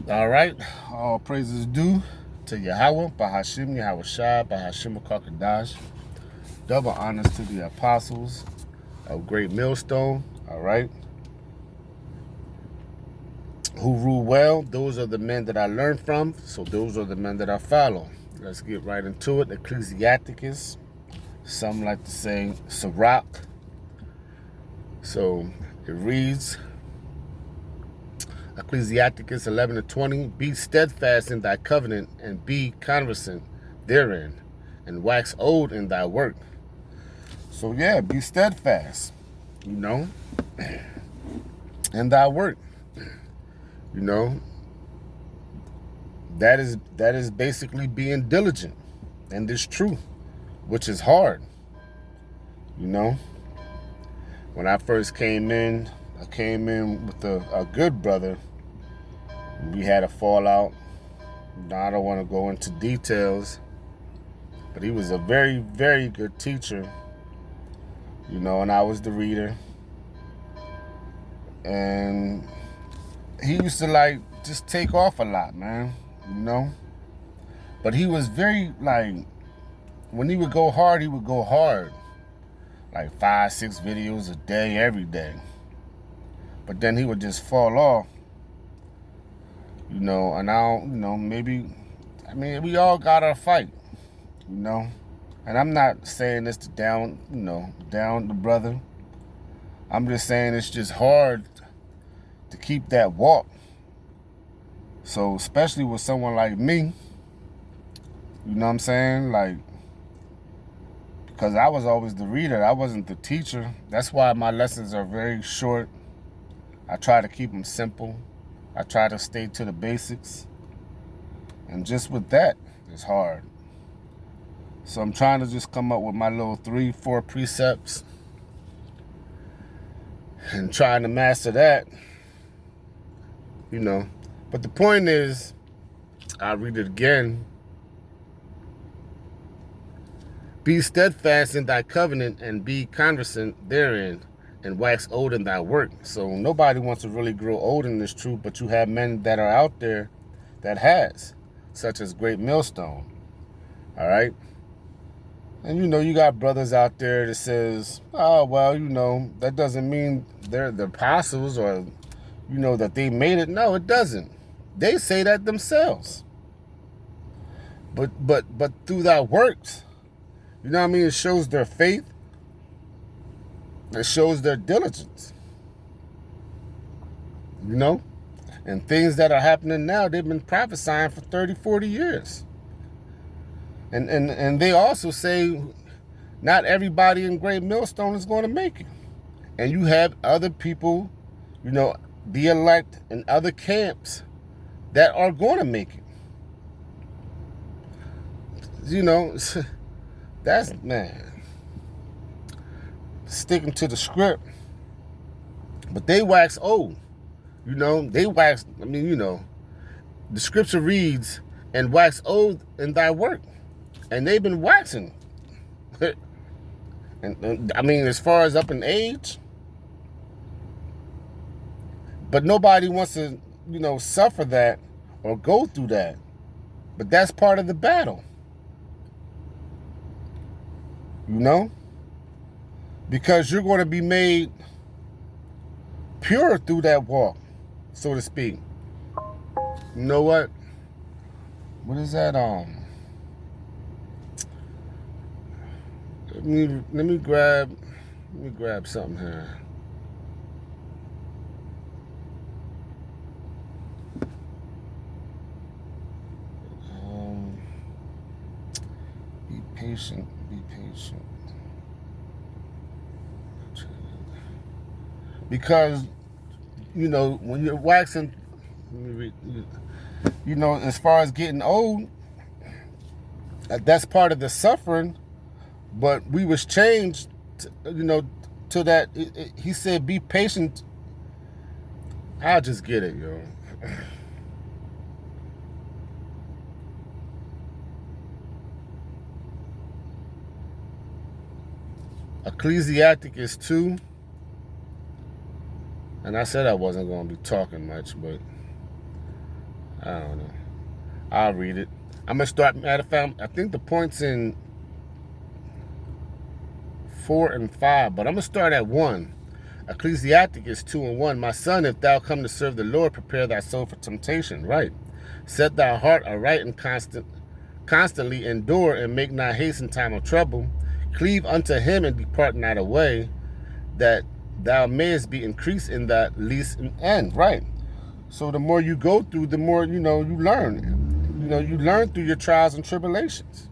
All right, all praises due to Yahweh, Bahashim, Yahweh Shai, Bahashim Kakadash. Double honors to the apostles of Great Millstone, all right, who rule well. Those are the men that I learned from, so those are the men that I follow. Let's get right into it. Ecclesiasticus, some like to say Sirach. So it reads, Ecclesiasticus 11:20, be steadfast in thy covenant, and be conversant therein, and wax old in thy work. So yeah, be steadfast, you know, in thy work. You know, that is basically being diligent in this truth, which is hard. You know, when I first came in, I came in with a good brother. We had a fallout. Now, I don't want to go into details, but he was a very, very good teacher, you know, and I was the reader. And he used to like just take off a lot, man, you know. But he was very like, when he would go hard, he would go hard. Like 5, 6 videos a day, every day. But then he would just fall off, you know, and I don't, you know, maybe, I mean, we all got our fight, you know. And I'm not saying this to down, you know, down the brother. I'm just saying it's just hard to keep that walk. So especially with someone like me, you know what I'm saying? Like, because I was always the reader, I wasn't the teacher. That's why my lessons are very short. I try to keep them simple. I try to stay to the basics. And just with that, it's hard. So I'm trying to just come up with my little 3, 4 precepts and trying to master that, you know. But the point is, I'll read it again. Be steadfast in thy covenant, and be conversant therein, and wax old in thy work. So nobody wants to really grow old in this truth, but you have men that are out there that has, such as Great Millstone. All right? And you know, you got brothers out there that says, oh, well, you know, that doesn't mean they're the apostles or, you know, that they made it. No, it doesn't. They say that themselves. But through that works, you know what I mean? It shows their faith. It shows their diligence. You know? And things that are happening now, they've been prophesying for 30, 40 years. And they also say not everybody in Great Millstone is going to make it. And you have other people, you know, the elect in other camps that are going to make it. You know, that's, man, sticking to the script. But they wax old. You know, they wax, I mean, you know, the scripture reads, and wax old in thy work. And they've been waxing. and I mean, as far as up in age, but nobody wants to, you know, suffer that or go through that. But that's part of the battle. You know? Because you're going to be made pure through that walk, so to speak. You know what? What is that? Let me grab something here. Be patient. Be patient. Because, you know, when you're waxing, you know, as far as getting old, that's part of the suffering. But we was changed, you know, to that. He said, be patient. I'll just get it, yo. Ecclesiasticus 2. And I said I wasn't going to be talking much, but I don't know. I'll read it. I'm going to start, matter of fact, I think the point's in 4 and 5, but I'm going to start at 1. Ecclesiasticus 2 and 1. My son, if thou come to serve the Lord, prepare thy soul for temptation. Right. Set thy heart aright and constantly endure, and make not haste in time of trouble. Cleave unto him and depart not away, that thou mayest be increased in thy least end. Right. So the more you go through, the more, you learn. You learn through your trials and tribulations.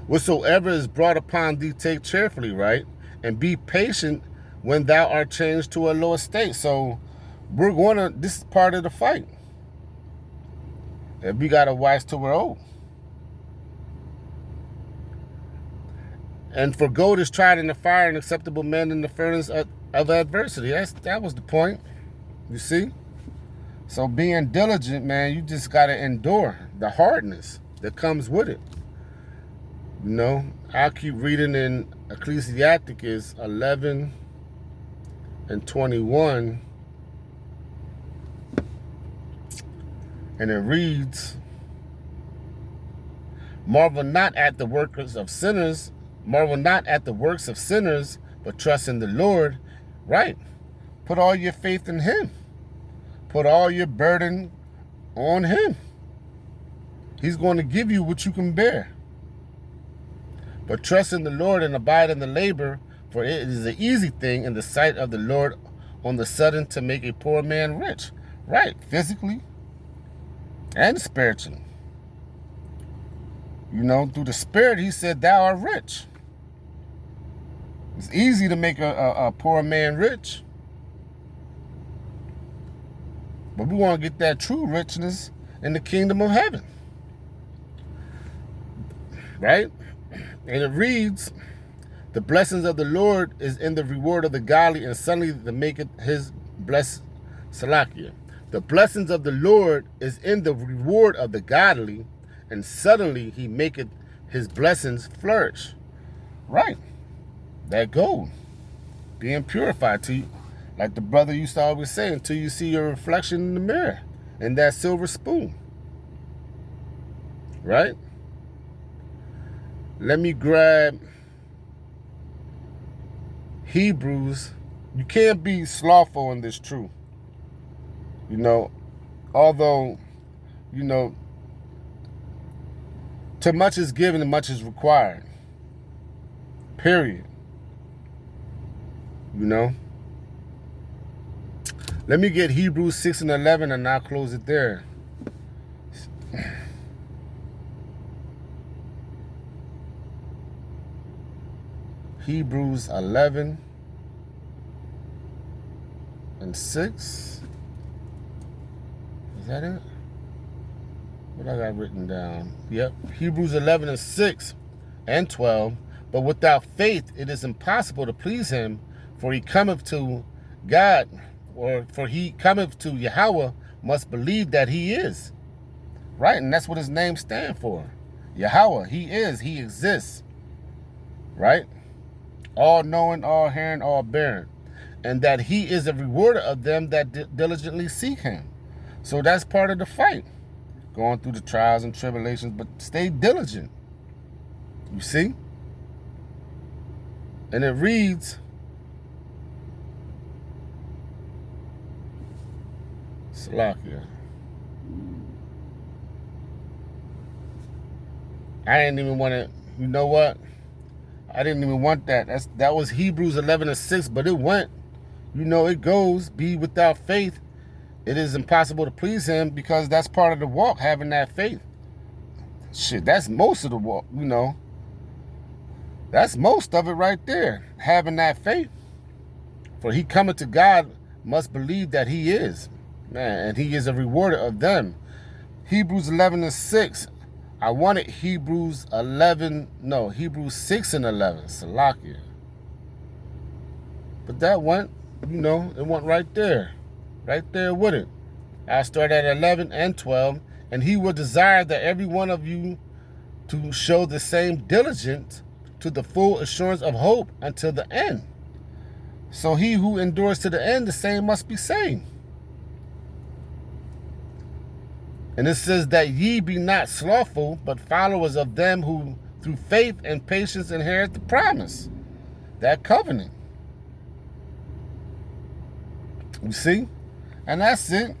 Whatsoever is brought upon thee, take cheerfully, right? And be patient when thou art changed to a lower state. So this is part of the fight. And we got to watch till we're old. And for gold is tried in the fire, and acceptable men in the furnace of adversity. That was the point. You see? So being diligent, man, you just got to endure the hardness that comes with it. I'll keep reading in Ecclesiasticus 11 and 21. And it reads, marvel not at the works of sinners, but trust in the Lord. Right. Put all your faith in him. Put all your burden on him. He's going to give you what you can bear. But trust in the Lord and abide in the labor, for it is an easy thing in the sight of the Lord on the sudden to make a poor man rich. Right. Physically and spiritually. Through the Spirit, he said, thou art rich. It's easy to make a poor man rich. But we want to get that true richness in the kingdom of heaven. Right? And it reads, the blessings of the Lord is in the reward of the godly, and suddenly to make it his blessed Salakia. The blessings of the Lord is in the reward of the godly, and suddenly he maketh his blessings flourish. Right. That gold. Being purified to you. Like the brother used to always say, until you see your reflection in the mirror in that silver spoon. Right? Let me grab Hebrews. You can't be slothful in this truth. Although, to much is given and much is required. Period. Let me get Hebrews 6 and 11 and I'll close it there. Hebrews 11 and 6. Is that it? What I got written down? Yep. Hebrews 11 and 6 and 12. But without faith it is impossible to please him, for he cometh to God, or for he cometh to Yahweh, must believe that he is. Right? And that's what his name stands for. Yahweh. He is. He exists. Right? All knowing, all hearing, all bearing. And that he is a rewarder of them that diligently seek him. So that's part of the fight. Going through the trials and tribulations, but stay diligent. You see? And it reads, Salakia. I didn't even want to, you know what? I didn't even want that. That was Hebrews 11 and 6, but it went. It goes, be without faith. It is impossible to please him, because that's part of the walk, having that faith. Shit, that's most of the walk, That's most of it right there, having that faith. For he cometh to God must believe that he is. Man, and he is a rewarder of them. Hebrews 11 and 6. I wanted Hebrews 6 and 11. Salakia. But that went, it went right there. Right there with it. I start at 11 and 12. And he will desire that every one of you to show the same diligence to the full assurance of hope until the end. So he who endures to the end, the same must be saved. And it says that ye be not slothful, but followers of them who through faith and patience inherit the promise, that covenant. You see? And that's it.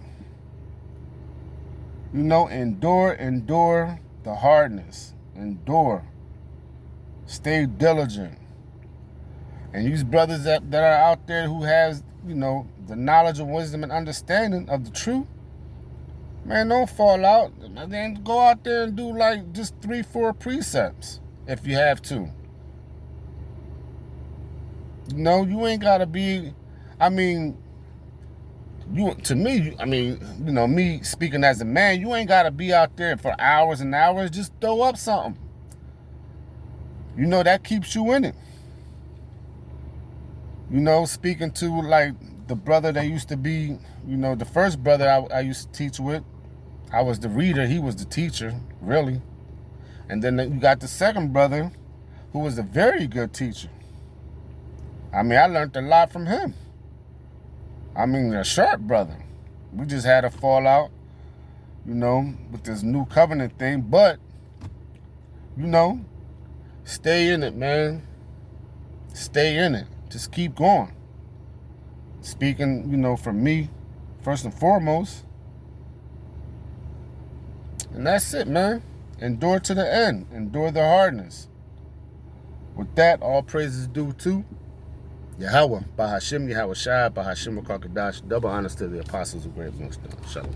You know, endure the hardness. Endure. Stay diligent. And these brothers that are out there who has, you know, the knowledge and wisdom and understanding of the truth, man, don't fall out. Then go out there and do like just 3-4 precepts if you have to. You know, you ain't gotta be, I mean, me speaking as a man, you ain't gotta be out there for hours and hours. Just throw up something. You know, that keeps you in it. You know, speaking to like the brother that used to be, you know, the first brother I used to teach with, I was the reader, he was the teacher, really. And then you got the second brother who was a very good teacher. I mean, I learned a lot from him. I mean, a sharp brother. We just had a fallout, you know, with this new covenant thing. But, you know, stay in it, man. Stay in it. Just keep going. Speaking, you know, from me, first and foremost. And that's it, man. Endure to the end. Endure the hardness. With that, all praises due to Yahweh, Bahashim, Yahweh Shai, Bahashim, Kakadash. Double honors to the apostles of great wisdom. Shalom.